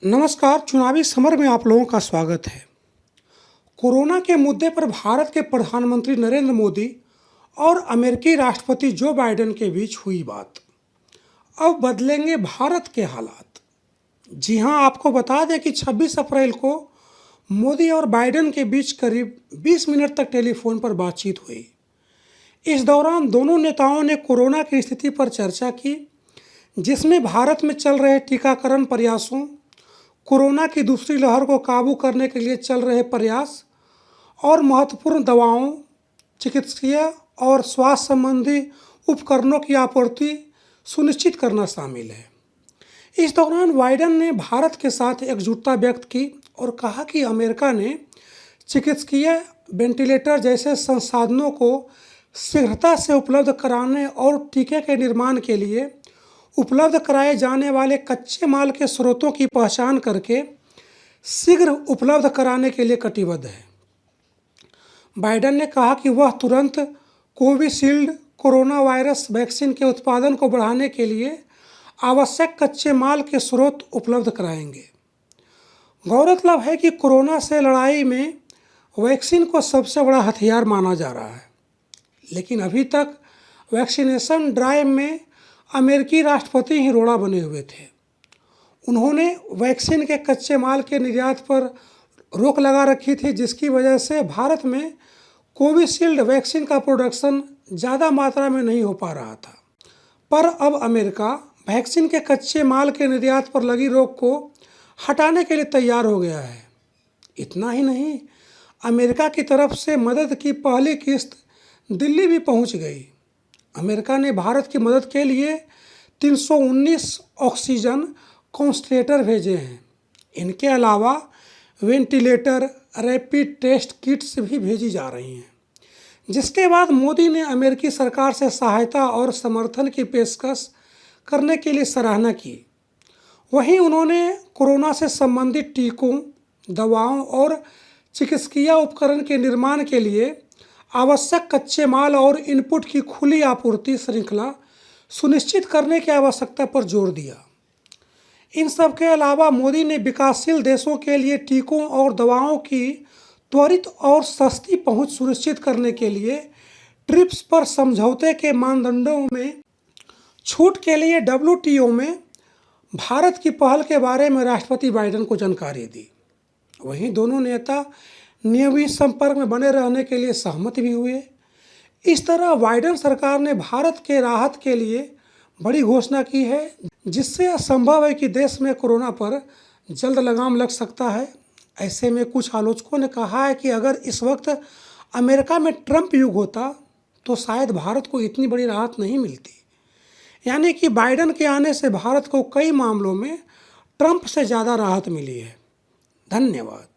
नमस्कार, चुनावी समर में आप लोगों का स्वागत है। कोरोना के मुद्दे पर भारत के प्रधानमंत्री नरेंद्र मोदी और अमेरिकी राष्ट्रपति जो बाइडेन के बीच हुई बात। अब बदलेंगे भारत के हालात। जी हां, आपको बता दें कि 26 अप्रैल को मोदी और बाइडेन के बीच करीब 20 मिनट तक टेलीफोन पर बातचीत हुई। इस दौरान दोनों नेताओं ने कोरोना की स्थिति पर चर्चा की, जिसमें भारत में चल रहे टीकाकरण प्रयासों, कोरोना की दूसरी लहर को काबू करने के लिए चल रहे प्रयास और महत्वपूर्ण दवाओं, चिकित्सीय और स्वास्थ्य संबंधी उपकरणों की आपूर्ति सुनिश्चित करना शामिल है। इस दौरान बाइडेन ने भारत के साथ एकजुटता व्यक्त की और कहा कि अमेरिका ने चिकित्सीय वेंटिलेटर जैसे संसाधनों को शीघ्रता से उपलब्ध कराने और टीके के निर्माण के लिए उपलब्ध कराए जाने वाले कच्चे माल के स्रोतों की पहचान करके शीघ्र उपलब्ध कराने के लिए कटिबद्ध है। बाइडेन ने कहा कि वह तुरंत कोविशील्ड कोरोना वायरस वैक्सीन के उत्पादन को बढ़ाने के लिए आवश्यक कच्चे माल के स्रोत उपलब्ध कराएंगे। गौरतलब है कि कोरोना से लड़ाई में वैक्सीन को सबसे बड़ा हथियार माना जा रहा है, लेकिन अभी तक वैक्सीनेशन ड्राइव में अमेरिकी राष्ट्रपति ही रोड़ा बने हुए थे। उन्होंने वैक्सीन के कच्चे माल के निर्यात पर रोक लगा रखी थी, जिसकी वजह से भारत में कोविशील्ड वैक्सीन का प्रोडक्शन ज़्यादा मात्रा में नहीं हो पा रहा था। पर अब अमेरिका वैक्सीन के कच्चे माल के निर्यात पर लगी रोक को हटाने के लिए तैयार हो गया है। इतना ही नहीं, अमेरिका की तरफ से मदद की पहली किस्त दिल्ली भी पहुंच गई। अमेरिका ने भारत की मदद के लिए 319 ऑक्सीजन कॉन्सन्ट्रेटर भेजे हैं। इनके अलावा वेंटिलेटर, रैपिड टेस्ट किट्स भी भेजी जा रही हैं। जिसके बाद मोदी ने अमेरिकी सरकार से सहायता और समर्थन की पेशकश करने के लिए सराहना की। वहीं उन्होंने कोरोना से संबंधित टीकों, दवाओं और चिकित्सीय उपकरण के निर्माण के लिए आवश्यक कच्चे माल और इनपुट की खुली आपूर्ति श्रृंखला सुनिश्चित करने की आवश्यकता पर जोर दिया। इन सब के अलावा मोदी ने विकासशील देशों के लिए टीकों और दवाओं की त्वरित और सस्ती पहुंच सुनिश्चित करने के लिए ट्रिप्स पर समझौते के मानदंडों में छूट के लिए WTO में भारत की पहल के बारे में राष्ट्रपति बाइडेन को जानकारी दी। वहीं दोनों नेता नियमित संपर्क में बने रहने के लिए सहमत भी हुए। इस तरह बाइडेन सरकार ने भारत के राहत के लिए बड़ी घोषणा की है, जिससे यह संभव है कि देश में कोरोना पर जल्द लगाम लग सकता है। ऐसे में कुछ आलोचकों ने कहा है कि अगर इस वक्त अमेरिका में ट्रंप युग होता तो शायद भारत को इतनी बड़ी राहत नहीं मिलती। यानी कि बाइडेन के आने से भारत को कई मामलों में ट्रंप से ज़्यादा राहत मिली है। धन्यवाद।